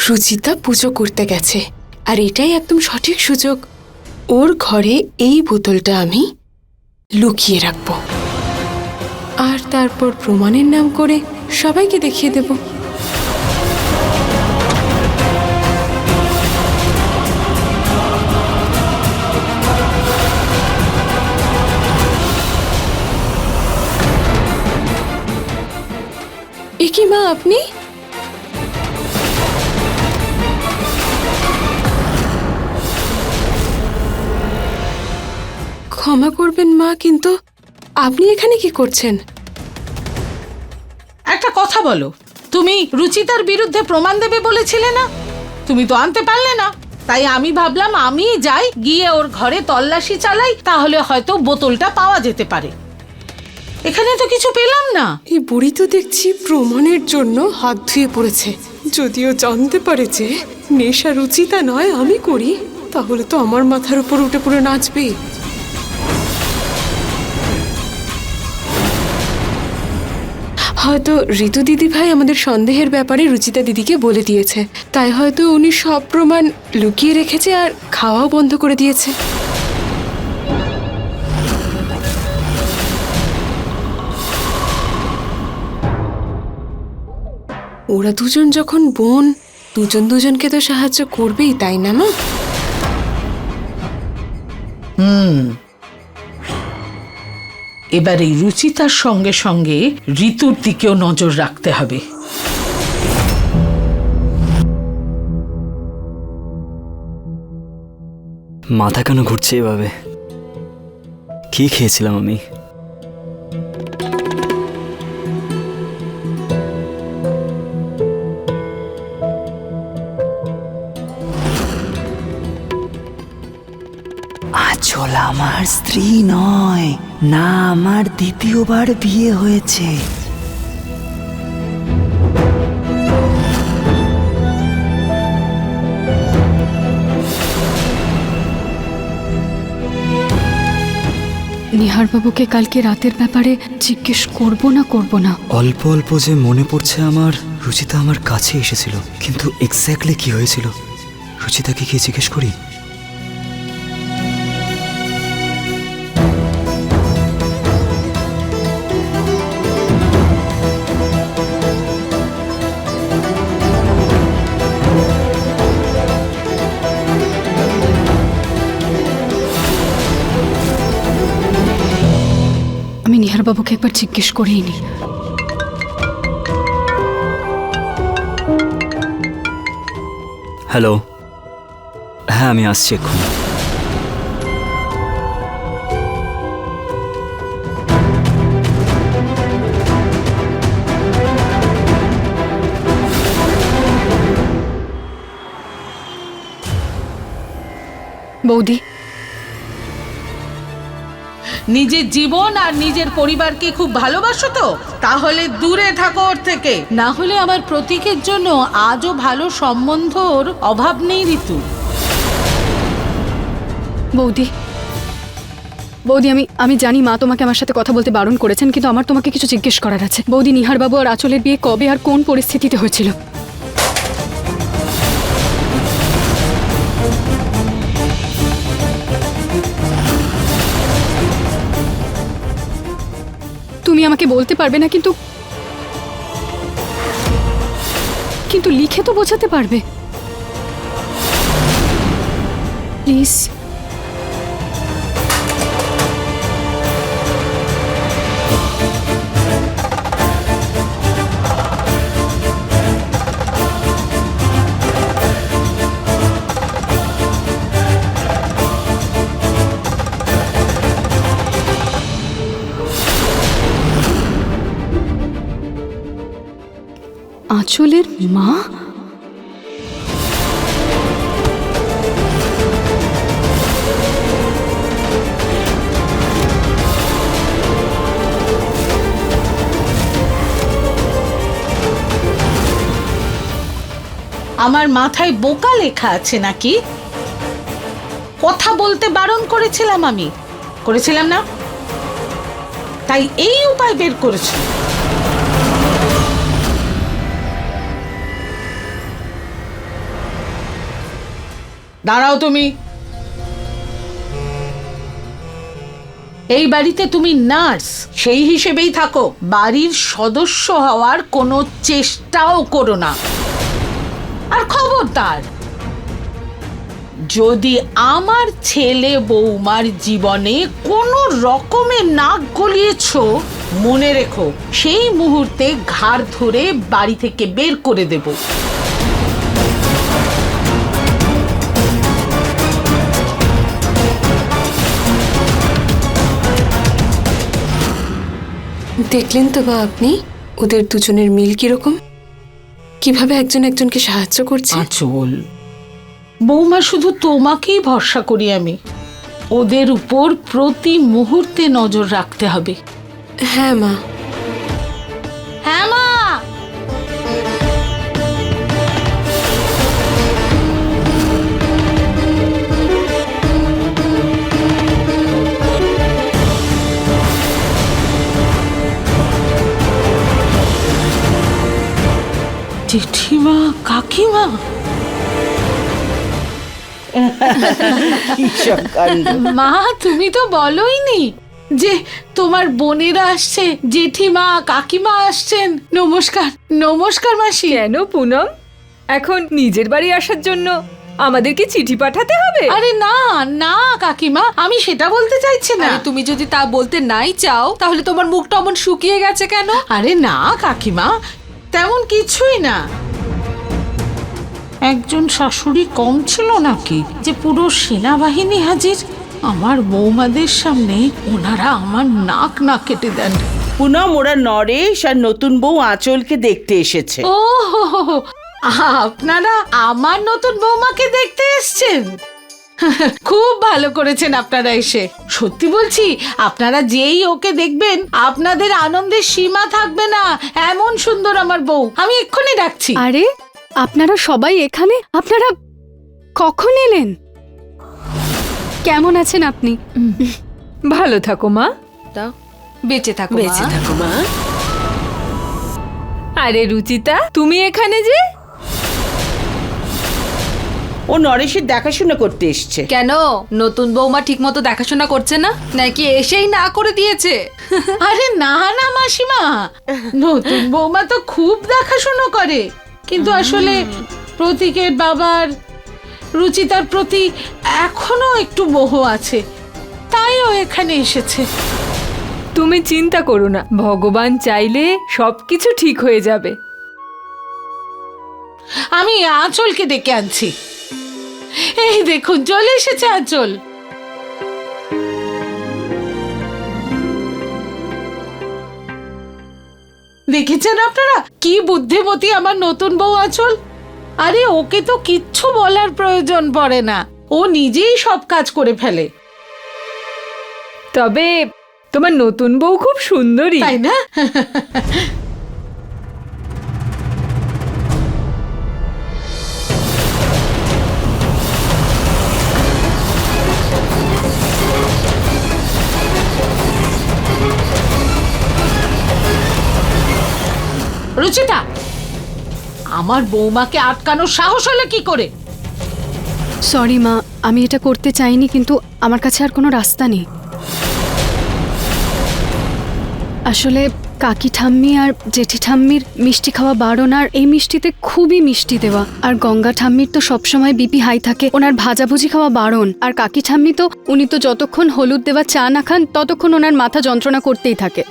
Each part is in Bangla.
রুচিতা পুজো করতে গেছে, আর এটাই একদম সঠিক সুযোগ। ওর ঘরে এই বোতলটা আমি লুকিয়ে রাখবো, আর তারপর প্রমাণের নাম করে সবাইকে দেখিয়ে দেব। এ কি মা, আপনি? ক্ষমা করবেন মা, কিন্তু আপনি এখানে কি করছেন? একটা কথা বলো, তুমি রুচিতার বিরুদ্ধে প্রমাণ দেবে বলেছিলে না? তুমি তো আনতে পারলে না, তাই আমি ভাবলাম আমি যাই, গিয়ে ওর ঘরে তল্লাশি চালাই, তাহলে হয়তো বোতলটা পাওয়া যেতে পারে। এখানে তো কিছু পেলাম না। এই বুড়ি তো দেখছি প্রমাণের জন্য হাত ধুয়ে পড়েছে। যদিও জানতে পারে যে নেশা রুচিতা নয় আমি করি, তাহলে তো আমার মাথার উপর উঠে পড়ে নাচবে। হয়তো ঋতু দিদি ভাই আমাদের সন্দেহের ব্যাপারে রুচিতা দিদিকে বলে দিয়েছে, তাই হয়তো উনি সব প্রমাণ লুকিয়ে রেখেছে আর খাওয়াও বন্ধ করে দিয়েছে। ওরা দুজন যখন বোন, দুজন দুজনকে তো সাহায্য করবেই, তাই না মা? এবার এই রুচিতার সঙ্গে সঙ্গে ঋতুর দিকেও নজর রাখতে হবে। মাথা কেন ঘুরছে এভাবে? কি খেয়েছিলাম আমি? আচল আমার স্ত্রী নয়, না আমার দ্বিতীয়বার বিয়ে হয়েছে। নিহারবাবুকে কালকে রাতের ব্যাপারে জিজ্ঞেস করব না। অল্প অল্প যে মনে পড়ছে আমার, রুচিতা আমার কাছে এসেছিল, কিন্তু এক্স্যাক্টলি কি হয়েছিল রুচিতাকে কি জিজ্ঞেস করি? আমি নিহারবাবুকে একবার জিজ্ঞেস করেই নি। হ্যালো, হ্যাঁ আমি আসছি এক্ষুনি। বৌদি, নিজের জীবন আর নিজের পরিবারকে খুব ভালোবাসো তো? তাহলে দূরে থাকো ওর থেকে, না হলে আমার প্রতীকের জন্য আজও ভালো সম্বন্ধর অভাব নেই ঋতু। বৌদি, আমি জানি মা তোমাকে আমার সাথে কথা বলতে বারণ করেছেন, কিন্তু আমার তোমাকে কিছু জিজ্ঞেস করার আছে। বৌদি, নিহারবাবু আর আঁচলের বিয়ে কবে আর কোন পরিস্থিতিতে হয়েছিল? তুমি আমাকে বলতে পারবে না, কিন্তু লিখে তো বোঝাতে পারবে প্লিজ। আঁচলের মা? আমার মাথায় বোকা লেখা আছে নাকি? কথা বলতে বারণ করেছিলাম, আমি করেছিলাম না? তাই এই উপায় বের করেছি। দাঁড়াও তুমি। এই বাড়িতে তুমি নার্স, সেই হিসেবেই থাকো। বাড়ির সদস্য হওয়ার কোনো চেষ্টাও করো না। আর খবরদার, যদি আমার ছেলে বৌমার জীবনে কোনো রকমের নাক গলিয়েছো, মনে রেখো সেই মুহূর্তে ঘাড় ধরে বাড়ি থেকে বের করে দেব। দেখলেন তো বা আপনি ওদের দুজনের মিল কিরকম, কিভাবে একজন একজনকে সাহায্য করছে। আঁচল, বৌমা শুধু তোমাকেই ভরসা করি আমি। ওদের উপর প্রতি মুহূর্তে নজর রাখতে হবে। হ্যাঁ মা। হ্যাঁ মা। জেঠিমা, কাকিমা, মা তুমি তো বলোইনি যে তোমার বোনেরা আসছে, জেঠিমা কাকিমা আসছেন। নমস্কার। নমস্কার মাসি। কেন পুনম, এখন নিজের বাড়ি আসার জন্য আমাদের কি চিঠি পাঠাতে হবে? আরে না না কাকিমা, আমি সেটা বলতে চাইছি না। আরে তুমি যদি তা বলতে নাই চাও তাহলে তোমার মুখটা অমন শুকিয়ে গেছে কেন? আরে না কাকিমা, তেমন কিছুই না। একজন শাশুড়ি কম ছিল নাকি যে পুরো সেনাবাহিনী হাজির? আমার বৌমাদের সামনে ওনারা আমার নাক না কেটে দেন। পুনম, ওরা নরেশ আর নতুন বউ আঁচলকে দেখতে এসেছে। ও হো হো হো, আপনারা আমার নতুন বৌমাকে দেখতে এসেছেন? খুব ভালো করেছেন আপনারা এসে। সত্যি বলছি, আপনারা যেই ওকে দেখবেন আপনাদের আনন্দের সীমা থাকবে না। এমন সুন্দর আমার বউ, আমি এক্ষুনি ডাকছি। আরে আপনারা সবাই এখানে? আপনারা কখন এলেন? কেমন আছেন আপনি? ভালো থাকো মা। বেঁচে থাকো বেঁচে মা। থাকো মা। আরে রুচিতা, তুমি এখানে যে? ও নরেশের দেখাশোনা করতে এসছে। কেন নতুন বৌমা ঠিক মতো দেখাশোনা করছে না, নাকি এসেই না করে দিয়েছে? আরে না না মাসিমা, নতুন বৌমা তো খুব দেখাশোনা করে, কিন্তু আসলে প্রতীকের বাবার রুচিতার প্রতি এখনো একটু মোহ আছে, তাই ও এখানে এসেছে। তুমি চিন্তা করো না, ভগবান চাইলে সবকিছু ঠিক হয়ে যাবে। আমি আঁচলকে ডেকে আনছি। এই দেখুন চলে এসেছে আঁচল। দেখেছেন আপনারা কি বুদ্ধিমতী আমার নতুন বউ আঁচল। আরে ওকে তো কিচ্ছু বলার প্রয়োজন পড়ে না, ও নিজেই সব কাজ করে ফেলে, তবে তোমার নতুন বউ খুব সুন্দরী, তাই না? রুচিতা, আমার বৌমাকে আটকানোর সাহস হলো কি করে? সরি মা, আমি এটা করতে চাইনি, কিন্তু আমার কাছে আর কোনো রাস্তা নেই। আসলে কাকি ঠাম্মি আর জেঠি ঠাম্মির মিষ্টি খাওয়া বারণ, আর এই মিষ্টিতে খুবই মিষ্টি দেওয়া। আর গঙ্গা ঠাম্মির তো সবসময় বিপি হাই থাকে, ওনার ভাজাভুজি খাওয়া বারণ। আর কাকি ঠাম্মি তো উনি তো যতক্ষণ হলুদ দেওয়া চা না খান ততক্ষণ ওনার মাথা যন্ত্রণা করতেই থাকে।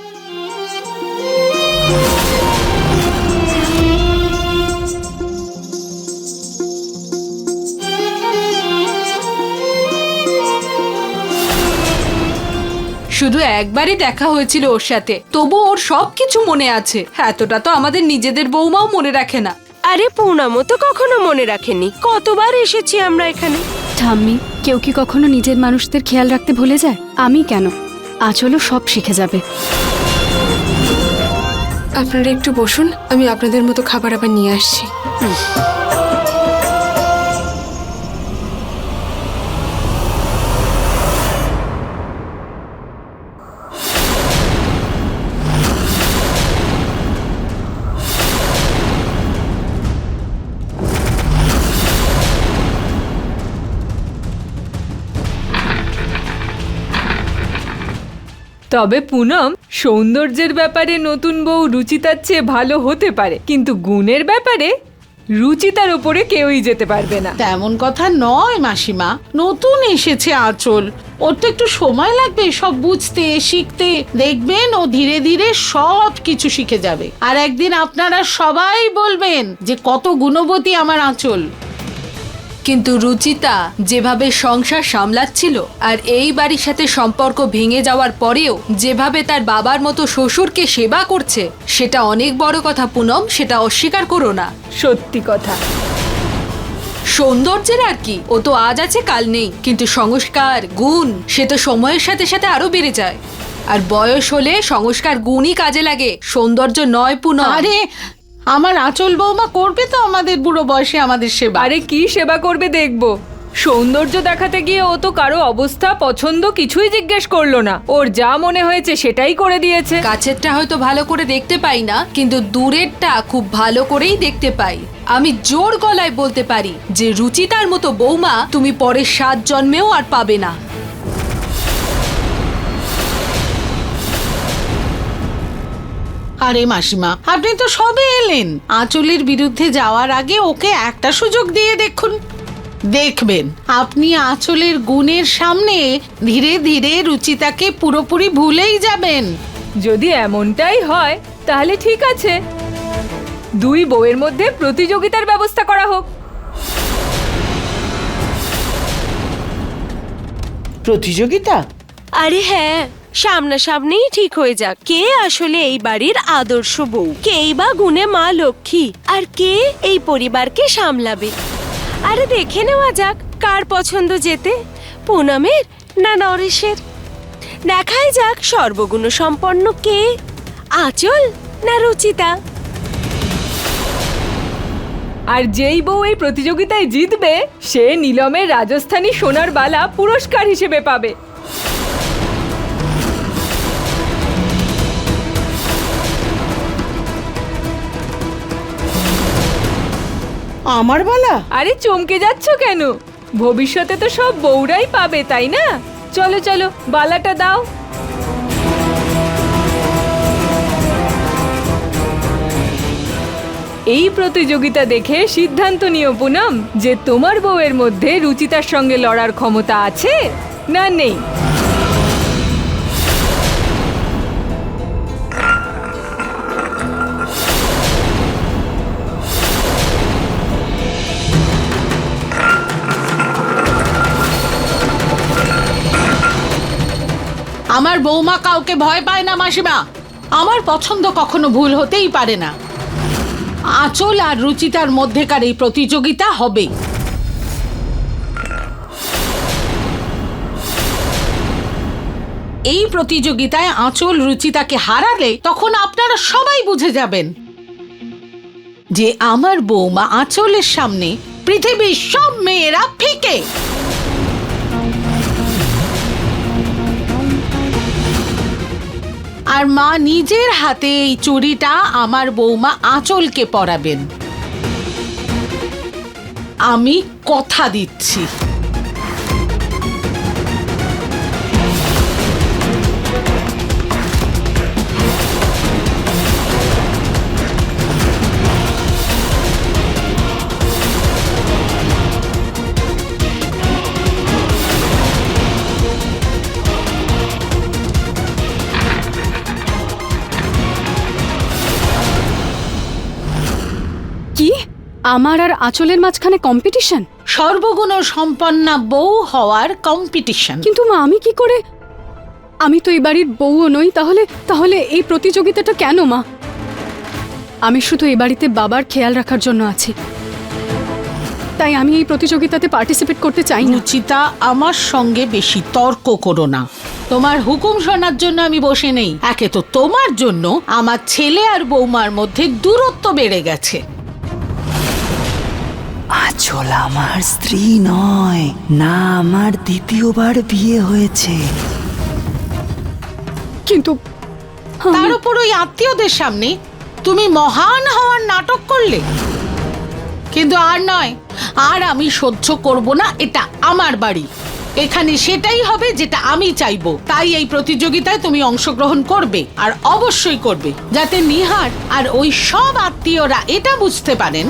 শুধু একবারই দেখা হয়েছিল ওর সাথে, তবু ওর সবকিছু মনে আছে। এতটা তো আমাদের নিজেদের বৌমাও মনে রাখে না। আরে পূর্ণামও তো কখনো মনে রাখেনি, কতবার এসেছি আমরা এখানে। ঠাম্মি, কেউ কি কখনো নিজের মানুষদের খেয়াল রাখতে ভুলে যায়? আমি কেন? আঁচলও সব শিখে যাবে। আপনারা একটু বসুন, আমি আপনাদের মতো খাবার আবার নিয়ে আসছি। তবে পুনম, সৌন্দর্যের ব্যাপারে নতুন বউ রুচিতার চেয়ে ভালো হতে পারে, কিন্তু গুণের ব্যাপারে রুচিতার ওপরে কেউই যেতে পারবে না। তেমন কথা নয় মাসিমা, নতুন এসেছে আঁচল, ওর তো একটু সময় লাগবে সব বুঝতে শিখতে। দেখবেন ও ধীরে ধীরে সব কিছু শিখে যাবে, আর একদিন আপনারা সবাই বলবেন যে কত গুণবতী আমার আঁচল। কিন্তু রুচিতা যেভাবে সংসার সামলাচ্ছিল আর এই বাড়ির সাথে সম্পর্ক ভেঙে যাওয়ার পরেও যেভাবে তার বাবার মতো শ্বশুরকে সেবা করছে, সেটা অনেক বড় কথা পুনম, সেটা অস্বীকার করো না। সত্যি কথা। সৌন্দর্যের আর কি, ও তো আজ আছে কাল নেই, কিন্তু সংস্কার গুণ সে তো সময়ের সাথে সাথে আরো বেড়ে যায়। আর বয়স হলে সংস্কার গুণই কাজে লাগে, সৌন্দর্য নয় পুনম। আরে আমার আঁচল বৌমা করবে তো আমাদের বুড়ো বয়সে আমাদের সেবা। আরে কি সেবা করবে দেখবো। সৌন্দর্য দেখাতে গিয়ে ও তো কারো অবস্থা পছন্দ কিছুই জিজ্ঞেস করলো না, ওর যা মনে হয়েছে সেটাই করে দিয়েছে। কাছেরটা হয়তো ভালো করে দেখতে পাই না, কিন্তু দূরেরটা খুব ভালো করেই দেখতে পাই। আমি জোর গলায় বলতে পারি যে রুচিতার মতো বৌমা তুমি পরের 7 জন্মেও আর পাবে না। আরে মাসিমা, আপনি তো সবে এলেন, আঁচলের বিরুদ্ধে যাওয়ার আগে ওকে একটা সুযোগ দিয়ে দেখুন। দেখবেন আপনি আঁচলের গুণের সামনে ধীরে ধীরে রুচিতাকে পুরোপুরি ভুলেই যাবেন। যদি এমনটাই হয় তাহলে ঠিক আছে, 2 বউয়ের মধ্যে প্রতিযোগিতার ব্যবস্থা করা হোক। প্রতিযোগিতা? আরে হ্যাঁ, সামনাসামনিই ঠিক হয়ে যাক কে আসলে এই বাড়ির আদর্শ বউ, কেই বা গুণে মা লক্ষ্মী, আর কে এই পরিবারকে সামলাবে। আরে দেখে নেওয়া যাক কার পছন্দ যেতে, পুনমের না নরেশের। দেখাই যাক সর্বগুণ সম্পন্ন কে, আঁচল না রুচিতা। আর যেই বউ এই প্রতিযোগিতায় জিতবে সে নীলমের রাজস্থানী সোনার বালা পুরস্কার হিসেবে পাবে। আমার বালা? আরে চমকে যাচ্ছ কেন? ভবিষ্যতে তো সব বউরাই পাবে, তাই না? চলো চলো, বালাটা দাও। এই প্রতিযোগিতা দেখে সিদ্ধান্ত নিও পুনম যে তোমার বউয়ের মধ্যে রুচিতার সঙ্গে লড়ার ক্ষমতা আছে না নেই। আমার বৌমা কাউকে ভয় পায় না মাসিমা, আমার পছন্দ কখনো ভুল হতেই পারে না। আঁচল আর রুচিতার মধ্যেকার এই প্রতিযোগিতা হবে। এই প্রতিযোগিতায় আঁচল রুচিতাকে হারালে তখন আপনারা সবাই বুঝে যাবেন যে আমার বৌমা আঁচলের সামনে পৃথিবীর সব মেয়েরা ফিকে। আর মা নিজের হাতে এই চুড়িটা আমার বৌমা আঁচলকে পরাবেন, আমি কথা দিচ্ছি। কি আমার আর আঁচলের মাঝখানে কম্পিটিশন? সর্বগুণ সম্পন্না বউ হওয়ার কম্পিটিশন। কিন্তু মা আমি কি করে? আমি তো এই বাড়ির বউও নই, তাহলে তাহলে এই প্রতিযোগিতাটা কেন মা? আমি শুধু এই বাড়িতে বাবার খেয়াল রাখার জন্য আছি, তাই আমি এই প্রতিযোগিতাতে পার্টিসিপেট করতে চাই না। রুচিতা, আমার সঙ্গে বেশি তর্ক করো না। তোমার হুকুম শোনার জন্য আমি বসে নেই। একে তো তোমার জন্য আমার ছেলে আর বৌমার মধ্যে দূরত্ব বেড়ে গেছে। আঁচল আমার স্ত্রী নয়, না আমার দ্বিতীয়বার বিয়ে হয়েছে। কিন্তু তার উপর ওই আত্মীয়দের সামনে তুমি মহান হওয়ার নাটক করলে। কিন্তু আর নয়, আর আমি সহ্য করব না। এটা আমার বাড়ি, এখানে সেটাই হবে যেটা আমি চাইবো। তাই এই প্রতিযোগিতায় তুমি অংশগ্রহণ করবে, আর অবশ্যই করবে, যাতে নিহার আর ওই সব আত্মীয়রা এটা বুঝতে পারেন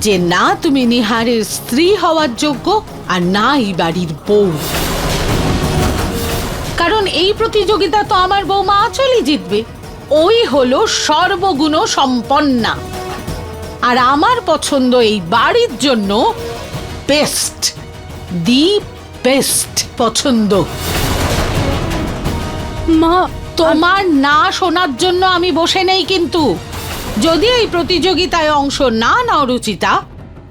যে না তুমি নিহারের স্ত্রী হওয়ার যোগ্য আর না এই বাড়ির বউ। কারণ এই প্রতিযোগিতা তো আমার বৌমা আঁচলই জিতবে। ওই হলো সর্বগুণ সম্পন্না, আর আমার পছন্দ এই বাড়ির জন্য বেস্ট, দি বেস্ট পছন্দ। মা, তোমার না শোনার জন্য আমি বসে নেই, কিন্তু যদি এই প্রতিযোগিতায় অংশ না নাও রুচিতা,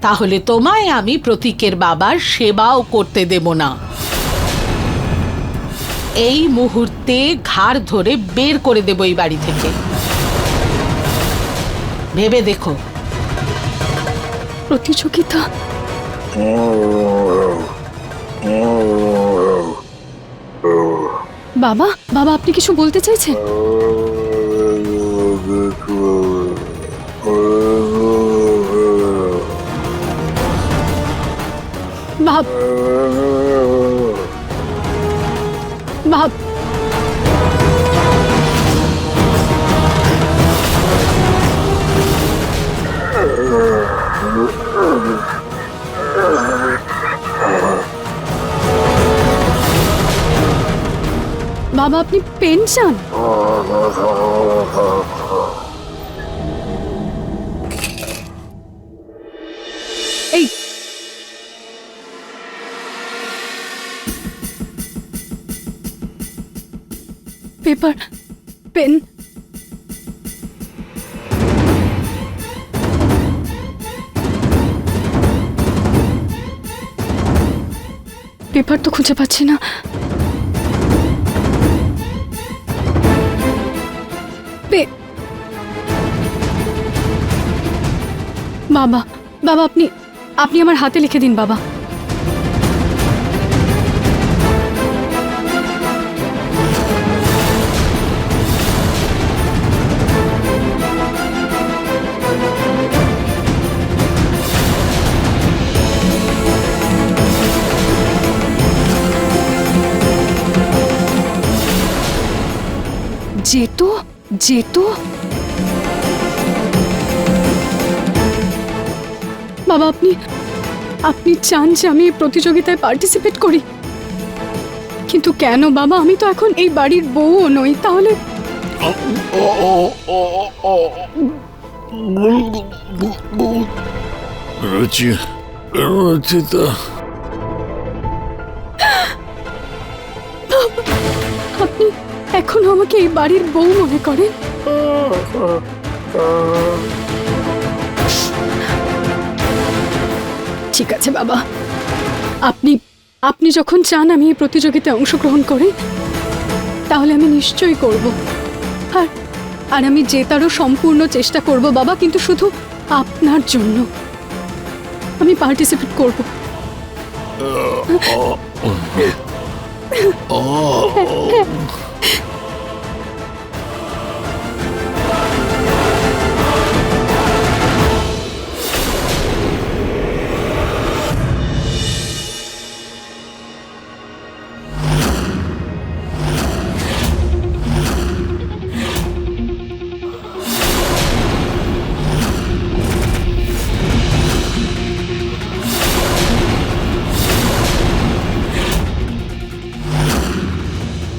তাহলে তোমায় আমি প্রতীকের বাবার সেবাও করতে দেব না। এই মুহূর্তে ঘাড় ধরে বের করে দেব এই বাড়ি থেকে। ভেবে দেখো। প্রতিযোগিতা? বাবা, বাবা আপনি কিছু বলতে চাইছেন? বাব, বাব, বাবা আপনি পেন চান? এই পেপার, পেন। পেপার তো খুঁজে পাচ্ছি না। বাবা, বাবা আপনি আপনি আমার হাতে লিখে দিন বাবা। যেতো যেতো বাবা, আপনি আপনি চান যে আমি এই প্রতিযোগিতায় পার্টিসিপেট করি, কিন্তু কেন বাবা? আমি তো এখন এই বাড়ির বউও নই। তাহলে রুচিতা, আপনি এখনো আমাকে এই বাড়ির বউ মনে করেন? ঠিক আছে বাবা, আপনি আপনি যখন চান আমি এই প্রতিযোগিতায় অংশগ্রহণ করি, তাহলে আমি নিশ্চয়ই করব। আর আর আমি জেতারও সম্পূর্ণ চেষ্টা করব বাবা, কিন্তু শুধু আপনার জন্য আমি পার্টিসিপেট করব।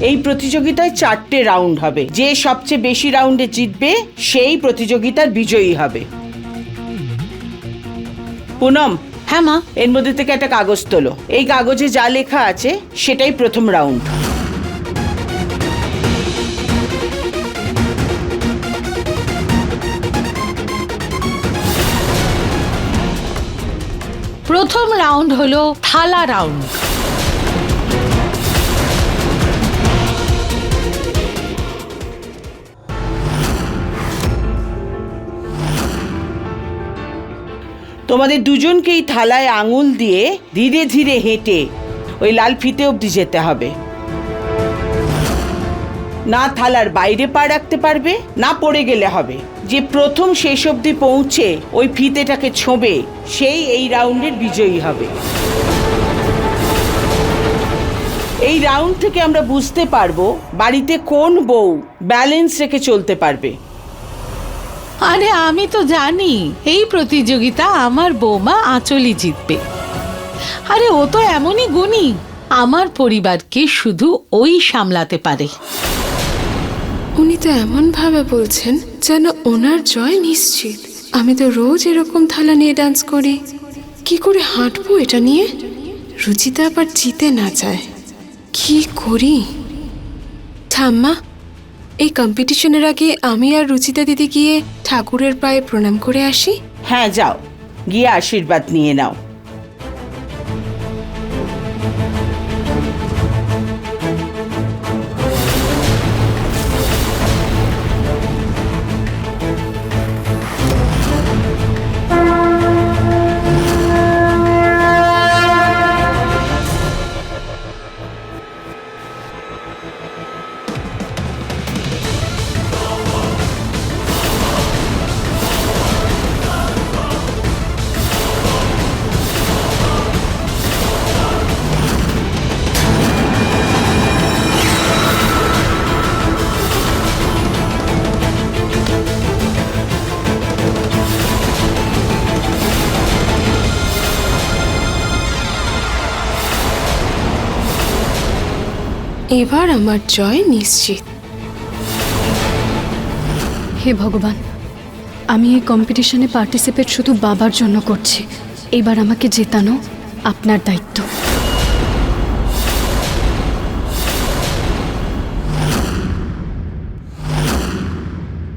এই প্রতিযোগিতায় 4টে রাউন্ড হবে। যে সবচেয়ে বেশি রাউন্ডে জিতবে সেই প্রতিযোগিতার বিজয়ী হবে। পুনম, হ্যাঁ মা। এর মধ্যে থেকে একটা কাগজ তোলো। এই কাগজে যা লেখা আছে সেটাই প্রথম রাউন্ড। প্রথম রাউন্ড হলো থালা রাউন্ড। তোমাদের দুজনকেই থালায় আঙুল দিয়ে ধীরে ধীরে হেঁটে ওই লাল ফিতে অবধি যেতে হবে। না থালার বাইরে পা রাখতে পারবে, না পড়ে গেলে হবে। যে প্রথম শেষ অবধি পৌঁছে ওই ফিতেটাকে ছোঁবে সেই এই রাউন্ডের বিজয়ী হবে। এই রাউন্ড থেকে আমরা বুঝতে পারবো বাড়িতে কোন বউ ব্যালেন্স রেখে চলতে পারবে। আরে আমি তো জানি এই প্রতিযোগিতা আমার বৌমা আঁচলই জিতবে। আরে ও তো এমনই গুণী, আমার পরিবারকে শুধু ওই সামলাতে পারে। উনি তো এমন ভাবে বলছেন যেন ওনার জয় নিশ্চিত। আমি তো রোজ এরকম থালা নিয়ে ডান্স করি, কি করে হাঁটবো এটা নিয়ে? রুচিতা আবার জিতে না চায়, কি করি? ঠাম্মা, এই কম্পিটিশনের আগে আমি আর রুচিতা দিদি গিয়ে ঠাকুরের পায়ে প্রণাম করে আসি। হ্যাঁ যাও, গিয়ে আশীর্বাদ নিয়ে নাও। এবার আমার জয় নিশ্চিত। হে ভগবান, আমি এই কম্পিটিশনে পার্টিসিপেট শুধু বাবার জন্য করছি। এবার আমাকে জেতানো আপনার দায়িত্ব।